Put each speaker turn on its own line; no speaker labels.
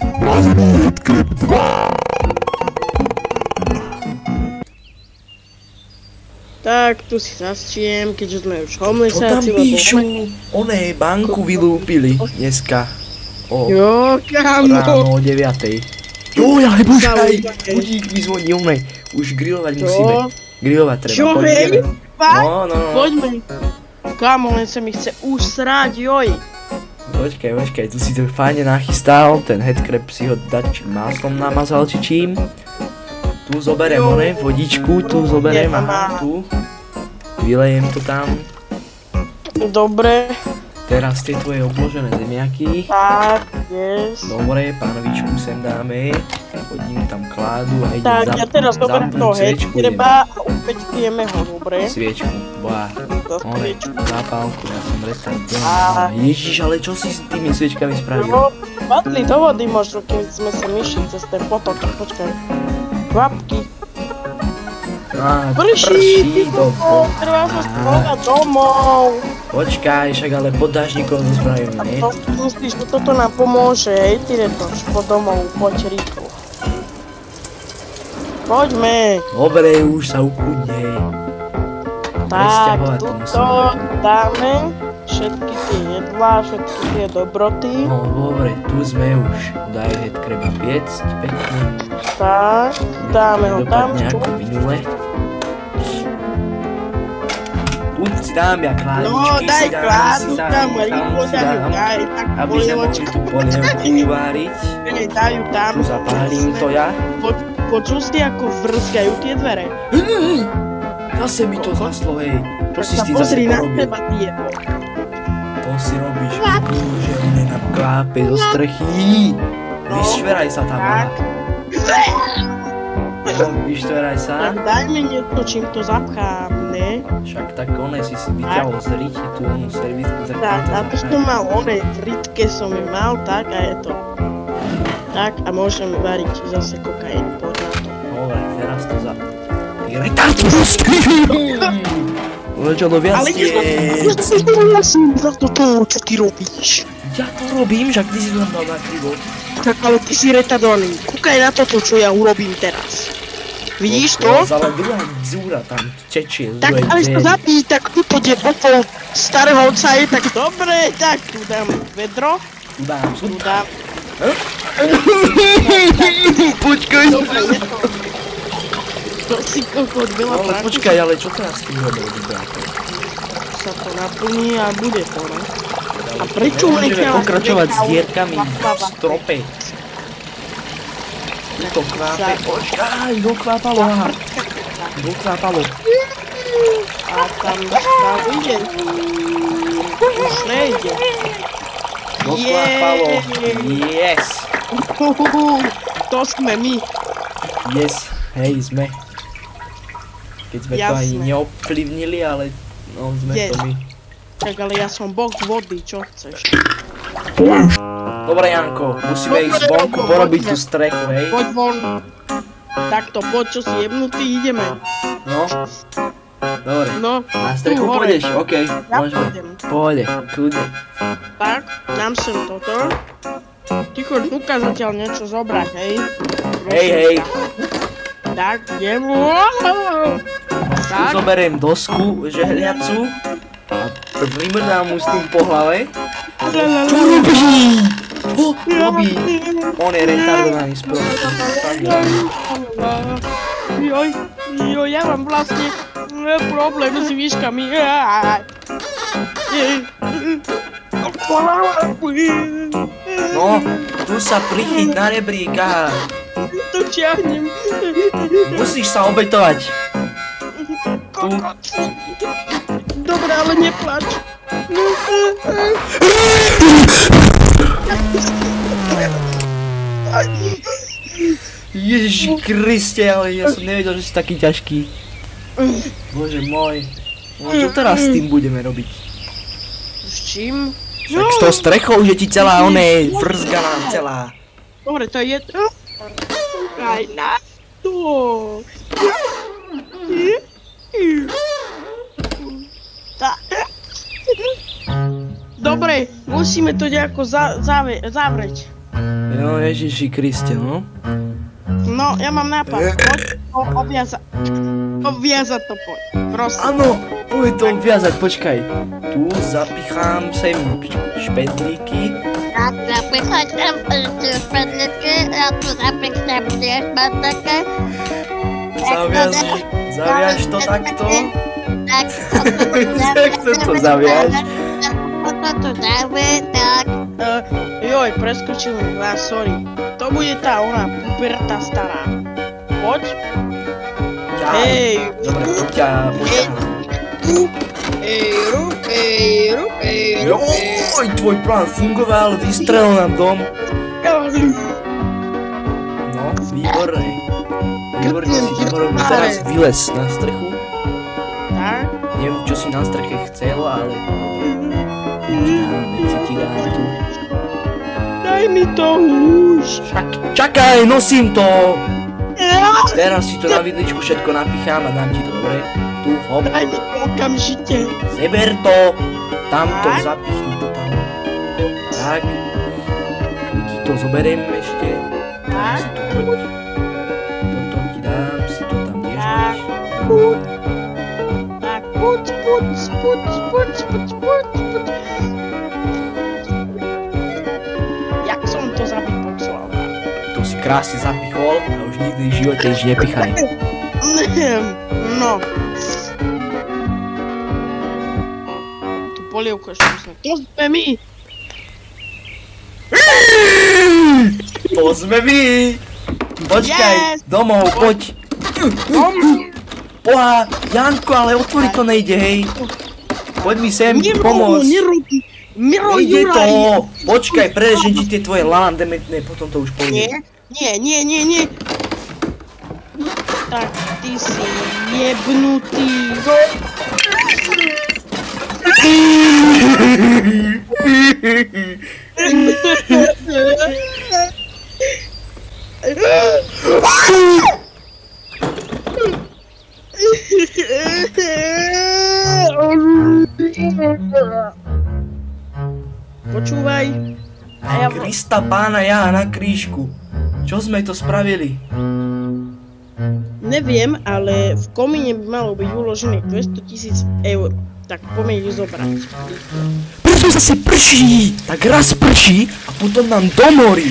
Vážený Headcrab 2.
Tak, tu si zastriem, keďže sme už homelessáci,
To tam píšu, oné banku vylúpili dneska.
Jo, kámo.
Ráno o 9:00. Jo, ale počkaj, budík mi zvoní, oné. Už grilovať musíme. Grilovať treba,
Čo,
poď
hej?
ideme. No.
Poďme. Kámo, len sa mi chce usrať, joj.
Počkaj, tu si to fajne nachystal, ten Headcrab si ho dať máslom namazal či čím. Tu zoberiem oné, vodičku, tu zoberiem, aha, tu. Vylejem to tam.
Dobre.
Teraz tie tvoje obložené zemiaky.
Tak, yes.
Dobre, pánovičku sem dáme. Hodím tam kládu a idem
Tak, ja teraz doberiem to Headcraba a opäť pijeme ho, dobre?
Sviečku, boha.
To
One,
sviečku.
zápalku, ja som retardovaný. Ježiš, ale čo si s tými sviečkami spravil?
No, padli do vody možno, keď sme sa myšli cez ten potok, počkaj. Kvapky.
Prší do boha.
Treba sa spravať domov.
Počkaj, však ale pod dážnikom to spravíme, nie?
To myslíš, že toto nám pomôže, hej, ty retoš, po domov, poď rýchlo. Poďme.
Dobre, už sa ukludnej.
Tak, tuto dáme všetky tie jedlá, všetky tie dobroty.
No dobre, tu sme už. Daj Headcraba piecť, pekne.
Tak, dáme ho tam.
Dopadne ako minule. Tu si dám ja kládičky,
No, daj
si dám,
kládu
si dám,
tam, rýchlo
si
tam ju
dám.
daj, tak
Aby sme mohli
polievku.
tú polievku uváriť.
Daj ju tam.
Tu zapálim to ja.
Počul si, ako vrzgajú tie dvere?
Zase mi to zaslo, hej. Čo
Tak
si s
sa
tým zase
pozri na
porobil?
teba, ty jebo.
To si robíš, že mne nám klápe do strechy. Vyšveraj sa tam, aha. No, vyšveraj sa.
Tak daj mi niečo, čím to zapchám, ne?
Však tak one si vyťahol z ryti tú onú servisku, za
Tak,
ktorú
a
to
to som mal onej, v rytke som ju mal, tak a je to. Tak a môžeme variť zase kokain, poď na to.
Dobre, teraz to za... Ty retardus! Čo to viac
Ale
jesť?
ja som za to, čo ty robíš.
Ja to robím, však ty si to tam dal na krivo.
Tak ale ty si retardovaný, kúkaj na toto, čo ja urobím teraz. Vidíš to?
Ale druhá dzúra tam tečie z
Tak
druhej
ale sa
dverí.
zapí, tak tu poď okolo starého otca je tak dobre, tak tu dám vedro,
Tu dám,
tu dám.
Počkaj,
To si kokot veľa
ale
práce.
počkaj, ale čo teraz s tým robil, bráko?
Sa to naplní a bude to, no. A prečo
Môžeme pokračovať s dierkami v
Papava.
strope. To kvápe, počkaj, dokvápalo, aha. Dokvápalo.
A tam ide. Už nejde.
Dokvápalo. Yes.
To sme my.
Yes, hej, sme. Keď sme to ani
Jasné.
neovplyvnili, ale no sme
Yes.
to my.
Tak ale ja som bok vody, čo chceš?
Dobre Janko, musíme ísť vonku porobiť tú strechu, hej?
Poď von. Takto, poď, čo si jebnutý, ideme.
No. Dobre.
No,
Na strechu
tu hore.
pôjdeš? OK,
Ja
môžeme.
pôjdem.
Pôjde, kľudne.
Tak, dám sem toto. Ty choď Luka zatiaľ niečo zobrať, hej?
Hej, hej.
Tak, idem.
Tu
Tak,
zoberiem dosku žehliacu a primrdám mu s tým po hlave. Čo robí? Robí. On je retardovaný z
Joj, ja mám vlastne problém s výškami.
No, tu sa prichyť na rebríka.
To ťahnem.
Musíš sa obetovať. Tu.
Dobre, ale neplač.
Ježiši Kriste, ale ja som nevedel, že si taký ťažký. Bože môj. No čo teraz s tým budeme robiť?
S čím?
Tak s tou strechou, že ti celá oné vrzganá celá.
Dobre, to je... Aj na to. Dobre, musíme to nejako zavrieť.
No Ježiši Kriste, no.
No, ja mám nápad. Poď obviazať to poď. Prosím.
Áno, poď to obviazať, počkaj. Tu zapichám sem špendlíky.
Ja zapíchať špendlíky, ja tu zapíchnem tie špendlíky.
Zaviaž to takto.
Tak
to zaviaž.
to dáme, tak.
Joj, preskočil mi vás, sorry. To bude tá ona puberta stará. Poď. Hej.
Dobre, poď ťa poďahám. Joj, tvoj plán fungoval, vystrelil nám dom. No, výborné. Výborne si to robil. Teraz vylez na strechu.
Tak?
Neviem, čo si na streche chcel, ale... Dáme, ti dám tu.
Daj mi to už.
Čakaj, nosím to! Teraz si to na vidličku všetko napichám a dám ti to, dobre? Tu, hop.
Daj mi to okamžite.
Zeber to. Tamto, zapichni to tam. Tak. Tu ti to zoberiem ešte. Dám si to, poď. Toto ti dám, si to tam tiež máš.
Tak, poď. Jak som to zapipoxoval?
To si krásne zapichol a už nikdy v živote už nepichaj.
No. Tu polievku ešte musím. To sme my!
To sme my! Počkaj,
Yes!
domov, poď. Boha, Janko, ale otvoriť to nejde, hej. Poď mi sem pomôcť.
Miro,
Nejde to.
Juraj!
Počkaj, prerežem ti tie tvoje lán dementné, potom to už pôjde.
Nie. Tak, ty si jebnutý. Počúvaj.
Krista Pána Jána na krížku. Čo sme to spravili?
Neviem, ale v komíne by malo byť uložených 200 000 eur. Tak poďme ich zobrať.
Prečo zase prší? Tak raz prší a potom nám domorí.